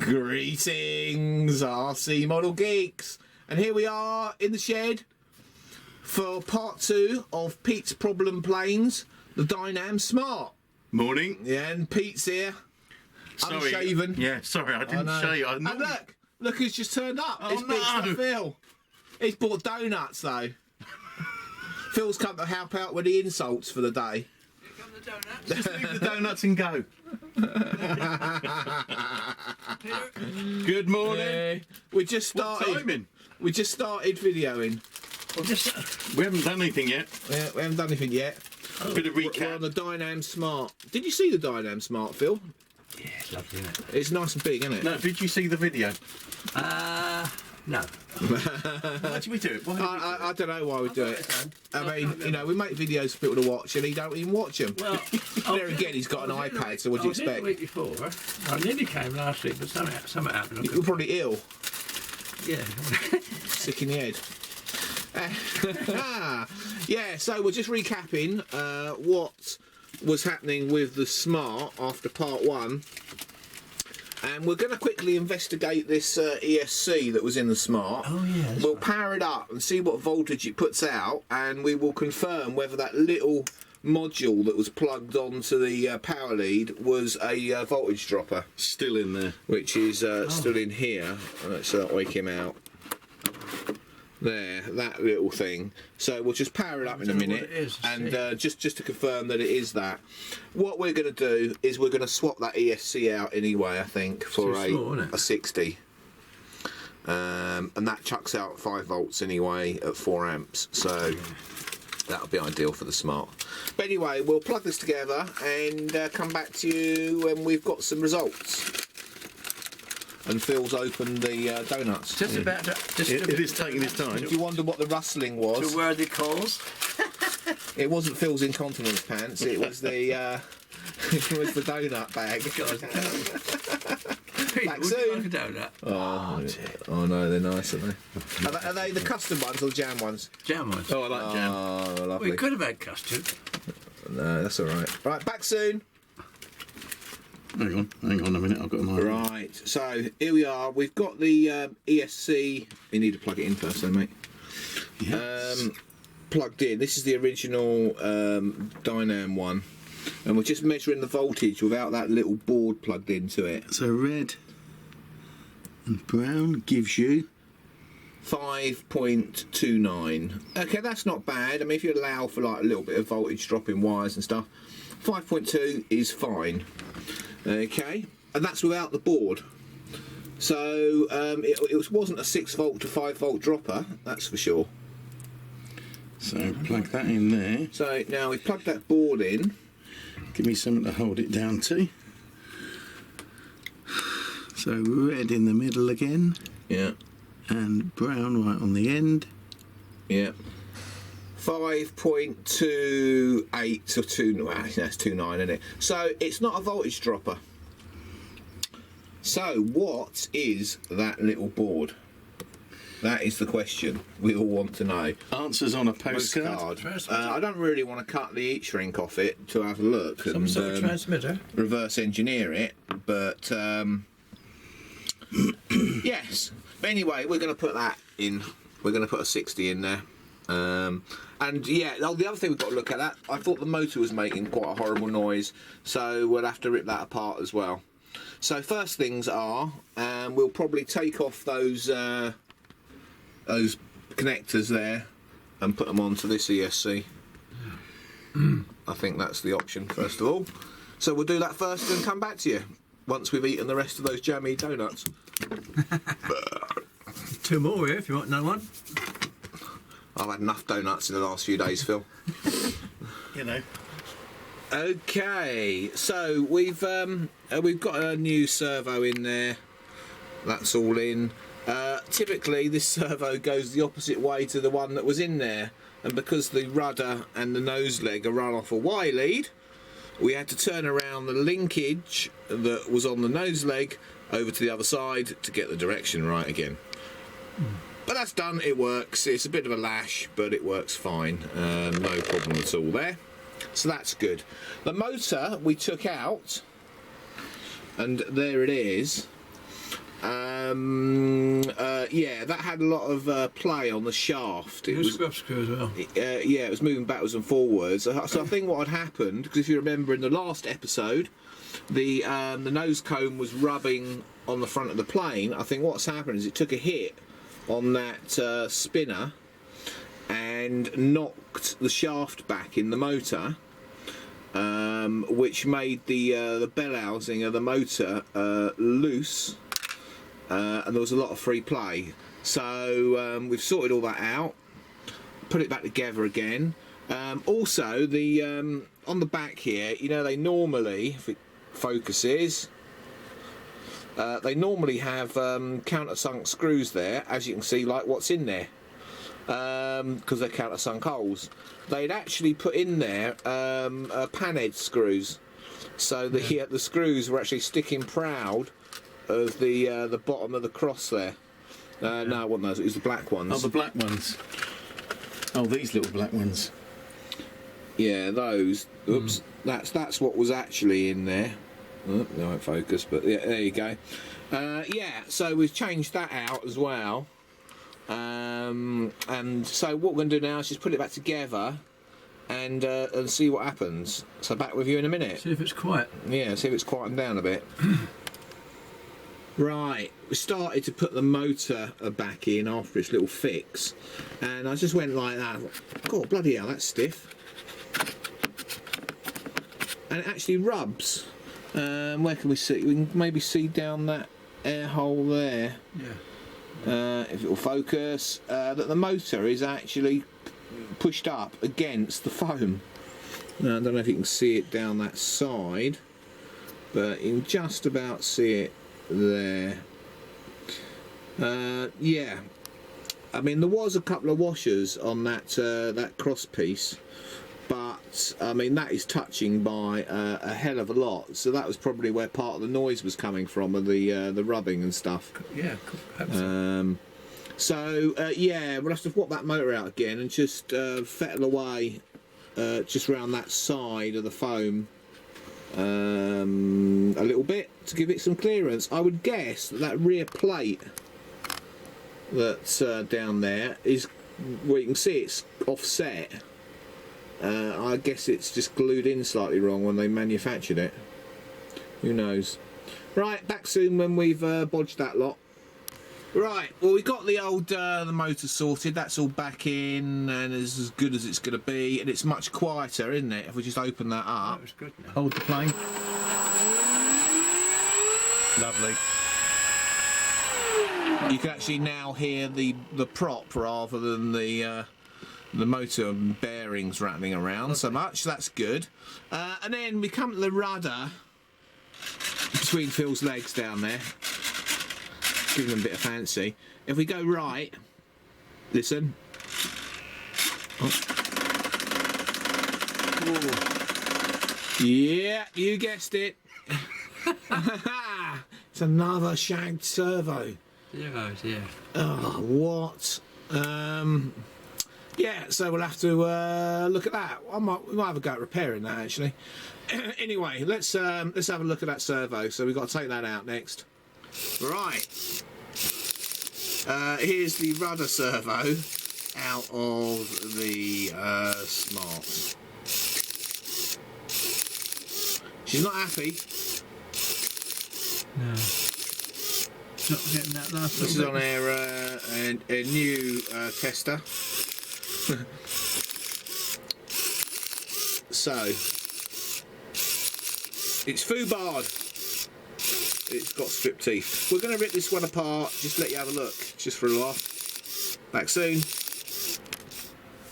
Greetings, RC Model Geeks, and here we are in the shed for part 2 of Pete's problem planes, the Dynam Smart. Morning. Yeah, and Pete's here, Sorry. unshaven. Yeah, sorry, I didn't shave. And look who's just turned up. Oh, It's Big no. Stuff Phil. He's bought donuts though. Phil's come to help out with the insults for the day. Just leave the donuts and go. Good morning. Yeah, we just started. What timing? We just started videoing. We haven't done anything yet. Yeah, we haven't done anything yet. Bit of We're recap. on the Dynam Smart. Did you see the Dynam Smart, Phil? Yeah, it's lovely, isn't it? It's nice and big, isn't it? No, did you see the video? No. Why did we do it? Why did we do I don't know why we do it. I mean, Okay. you know, we make videos for people to watch, and he don't even watch them. Well, There again, he's got an iPad, so what do you I was expect? in the week before. I nearly came last week, but something happened. You're probably ill, Yeah. sick in the head. Yeah, so we're just recapping what was happening with the Smart after part 1. And we're going to quickly investigate this ESC that was in the Smart. Oh, yeah, that's We'll right. power it up and see what voltage it puts out, and we will confirm whether that little module that was plugged onto the power lead was a voltage dropper, Still in there. which is still in here. Let's wake him out. There, that little thing. So we'll just power it up in a don't know minute, what it is, and see. just to confirm that it is that. What we're going to do is we're going to swap that ESC out anyway. I think for Too small, isn't it? a 60, and that chucks out 5 volts anyway at 4 amps. So that'll be ideal for the Smart. But anyway, we'll plug this together and come back to you when we've got some results. And Phil's opened the donuts. Just about to. It is taking its time. If you wonder what the rustling was, To worthy cause. it wasn't Phil's incontinence pants. It was the it was the donut bag. Pete, Back would soon. you like a donut? Oh no, they're nice, aren't they? Are they the custom ones or the jam ones? Jam ones. Oh, I like jam. Oh, lovely. We could have had custard. No, that's all right. Right, back soon. Hang on a minute. I've got my. Right, so here we are. We've got the ESC. You need to plug it in first, though, mate. Yes. Plugged in. This is the original Dynam one, and we're just measuring the voltage without that little board plugged into it. So red and brown gives you 5.29. Okay, that's not bad. I mean, if you allow for like a little bit of voltage drop in wires and stuff, 5.2 is fine. Okay, and that's without the board. So it wasn't a 6 volt to 5 volt dropper, that's for sure. So plug that in there. So now we've plugged that board in. Give me something to hold it down to. So red in the middle again, Yeah, and brown right on the end. yeah. 5.28 or 2. Well, that's 2.9, isn't it? So it's not a voltage dropper. So what is that little board? That is the question we all want to know. Answers on a postcard. I don't really want to cut the heat shrink off it to have a look Some and sort of transmitter. reverse engineer it, but yes. But anyway, we're going to put that in. We're going to put a 60 in there. And yeah, the other thing we've got to look at that, I thought the motor was making quite a horrible noise, so we'll have to rip that apart as well. So first things are, we'll probably take off those connectors there and put them onto this ESC. I think that's the option first of all. So we'll do that first and come back to you once we've eaten the rest of those jammy donuts. 2 more here if you want another one. I've had enough donuts in the last few days, Phil. You know. Okay, so we've got a new servo in there. That's all in. Typically, this servo goes the opposite way to the one that was in there, and because the rudder and the nose leg are run off a Y lead, we had to turn around the linkage that was on the nose leg over to the other side to get the direction right again. But that's done, it works. It's a bit of a lash, but it works fine. No problem at all there. So that's good. The motor we took out, and there it is. Yeah, that had a lot of play on the shaft. It was Scrub screw as well. yeah, it was moving backwards and forwards. So I think what had happened, because if you remember in the last episode, the nose cone was rubbing on the front of the plane. I think what's happened is it took a hit on that spinner and knocked the shaft back in the motor, which made the bell housing of the motor loose, and there was a lot of free play. So we've sorted all that out, put it back together again. Also, the on the back here, you know, they normally, if it focuses, they normally have countersunk screws there, as you can see, like what's in there, because they're countersunk holes. They'd actually put in there panhead screws, so the screws were actually sticking proud of the bottom of the cross there. No, it wasn't those, it was the black ones. Oh, the black ones. Oh, these little black ones. Yeah, those. Oops, that's what was actually in there. Oh, they won't focus, but yeah, there you go. Yeah, so we've changed that out as well. And so what we're going to do now is just put it back together and see what happens. So back with you in a minute. See if it's quiet. Yeah, see if it's quietened down a bit. Right, we started to put the motor back in after its little fix, and I just went like that. God, bloody hell, that's stiff. And it actually rubs. Where can we see? We can maybe see down that air hole there. Yeah. If it will focus, that the motor is actually pushed up against the foam. Now, I don't know if you can see it down that side, but you can just about see it there. Yeah, I mean, there was a couple of washers on that cross piece, but I mean that is touching by a hell of a lot, so that was probably where part of the noise was coming from, of the rubbing and stuff. Yeah, perhaps. So yeah, we'll have to swap that motor out again and just fettle away just around that side of the foam a little bit to give it some clearance. I would guess that rear plate that's down there is where you can see it's offset. I guess it's just glued in slightly wrong when they manufactured it. Who knows? Right, back soon when we've bodged that lot. Right, well, we got the old the motor sorted. That's all back in and is as good as it's going to be, and it's much quieter, isn't it? If we just open that up. That was good now. Hold the plane. Lovely. You can actually now hear the prop rather than the motor bearings rattling around so much. That's good. And then we come to the rudder between Phil's legs down there. Giving them a bit of fancy. If we go right, listen. Oh. Yeah, you guessed it. It's another shanked servo. Zeros, yeah. Oh, what? Yeah, so we'll have to look at that. We might have a go at repairing that actually. Anyway, let's have a look at that servo. So we've got to take that out next. Right. Here's the rudder servo out of the Smart. She's not happy. No. Not getting that last. This is on a new tester. So it's foobarred. It's got strip teeth. We're going to rip this one apart, just let you have a look, just for a laugh. Back soon.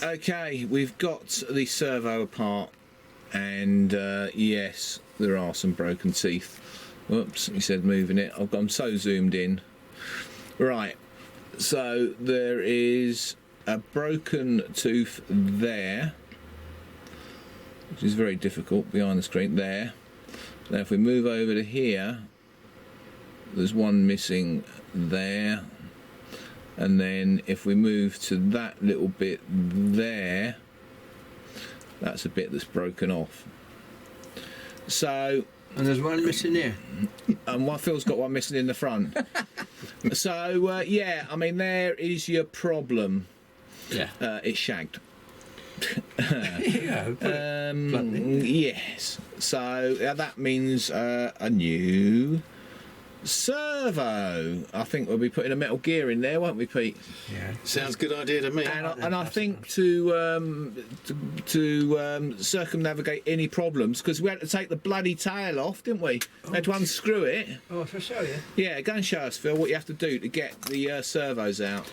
Okay, we've got the servo apart, and yes, there are some broken teeth. Whoops, he said moving it. I'm so zoomed in. Right, so there is a broken tooth there, which is very difficult behind the screen there. Now if we move over to here, there's one missing there, and then if we move to that little bit there, that's a bit that's broken off. So And there's one missing here. And one Phil's got one missing in the front. So yeah, I mean, there is your problem. Yeah. It's shagged. Yeah. Yes. So that means a new servo. I think we'll be putting a Metal Gear in there, won't we, Pete? Yeah. Sounds a good idea to me. And I think to circumnavigate any problems, because we had to take the bloody tail off, didn't we? We had to unscrew it. Oh, if I show you. Yeah, go and show us, Phil, what you have to do to get the servos out.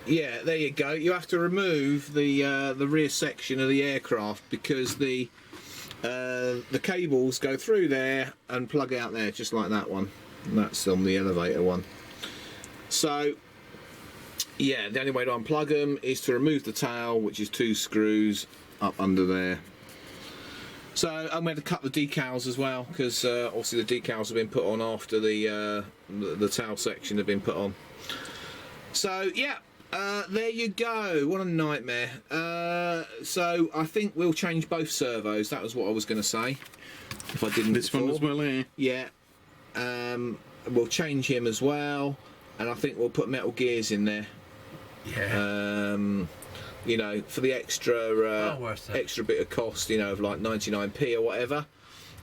Yeah, there you go. You have to remove the rear section of the aircraft because the cables go through there and plug out there, just like that one. And that's on the elevator one. So yeah, the only way to unplug them is to remove the tail, which is 2 screws up under there. So I'm going to cut the decals as well, because obviously the decals have been put on after the tail section have been put on. So yeah, there you go. What a nightmare. So I think we'll change both servos. That was what I was going to say. If I didn't This one as well here. Yeah. We'll change him as well, and I think we'll put Metal Gears in there. Yeah. You know, for the extra extra bit of cost, you know, of like 99p or whatever.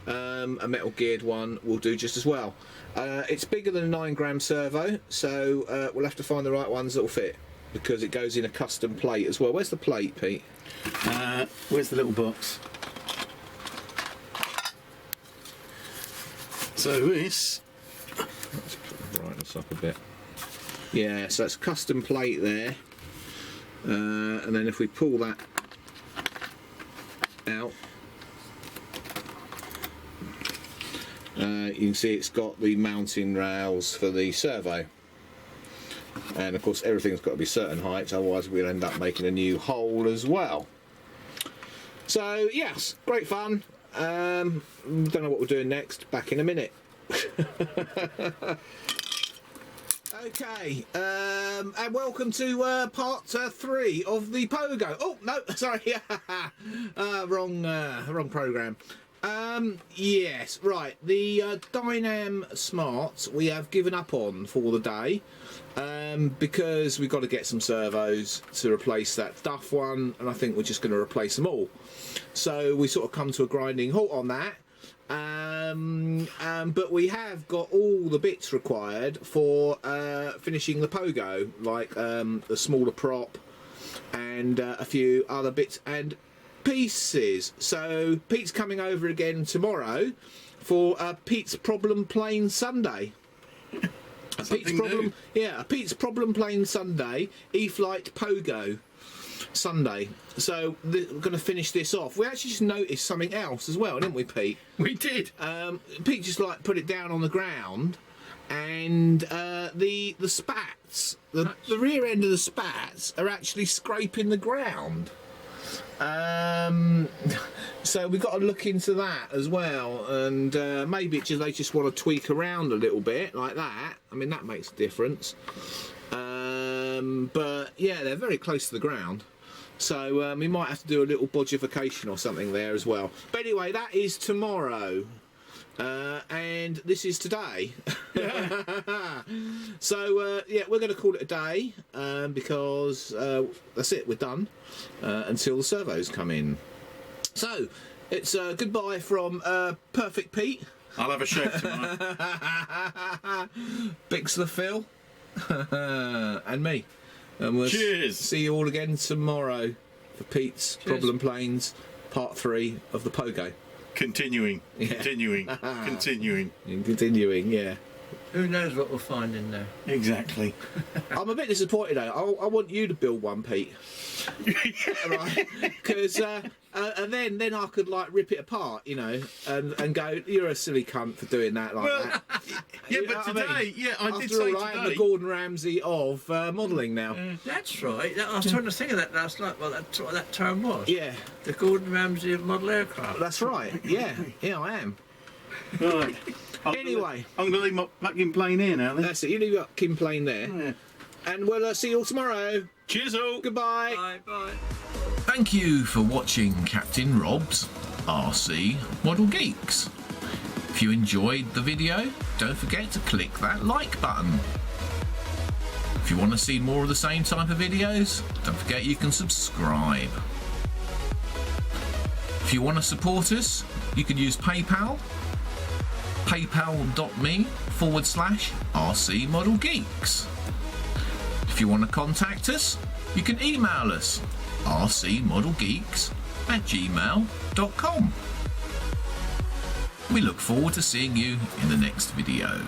A Metal Geared one will do just as well. It's bigger than a 9-gram servo, so we'll have to find the right ones that will fit, because it goes in a custom plate as well. Where's the plate, Pete? Where's the little box? So this. Let's brighten this up a bit. Yeah, so it's custom plate there. And then if we pull that out, you can see it's got the mounting rails for the servo. And of course everything's got to be certain heights, otherwise we'll end up making a new hole as well. So yes, great fun. Don't know what we're doing next. Back in a minute. Okay, and welcome to part 3 of the Pogo. Oh no, sorry, wrong program. Yes, right. The Dynam Smart we have given up on for the day, because we've got to get some servos to replace that Duff one, and I think we're just going to replace them all. So we sort of come to a grinding halt on that. But we have got all the bits required for finishing the Pogo, like the smaller prop and a few other bits and pieces. So Pete's coming over again tomorrow for Pete's Problem Plane Sunday. A Pete's Problem Plane Sunday E-Flight Pogo Sunday. So we're going to finish this off. We actually just noticed something else as well, didn't we, Pete? We did. Pete just like put it down on the ground, and the spats, the rear end of the spats are actually scraping the ground. So we've got to look into that as well, and maybe they just want to tweak around a little bit like that. I mean, that makes a difference. But yeah, they're very close to the ground. So we might have to do a little bodgification or something there as well. But anyway, that is tomorrow. And this is today. So yeah, we're going to call it a day, because that's it, we're done until the servos come in. So it's goodbye from Perfect Pete. I'll have a shake tomorrow. Bixler Phil. And me. And we'll Cheers. see you all again tomorrow for Pete's Problem Planes Part 3 of the Pogo. Continuing, Yeah. continuing, continuing. And continuing, yeah. Who knows what we'll find in there? Exactly. I'm a bit disappointed though. I want you to build one, Pete. Right? Because and then I could like rip it apart, you know, and go, you're a silly cunt for doing that like that. Yeah, You know but what I today, mean? I did After say all, I am today. the Gordon Ramsay of modelling now. That's right. I was trying to think of that last night. Well, that's what that term was. Yeah, The Gordon Ramsay of model aircraft. that's right. Yeah, yeah, I am. Right. Anyway. I'm going to leave my fucking plane here now then. That's it. You leave your Kim Plane there, Yeah. and we'll see you all tomorrow. Cheers all. Goodbye. Bye, bye. Thank you for watching Captain Rob's RC Model Geeks. If you enjoyed the video, don't forget to click that like button. If you want to see more of the same type of videos, don't forget you can subscribe. If you want to support us, you can use PayPal, paypal.me/RC Model Geeks. If you want to contact us, you can email us rcmodelgeeks@gmail.com. We look forward to seeing you in the next video.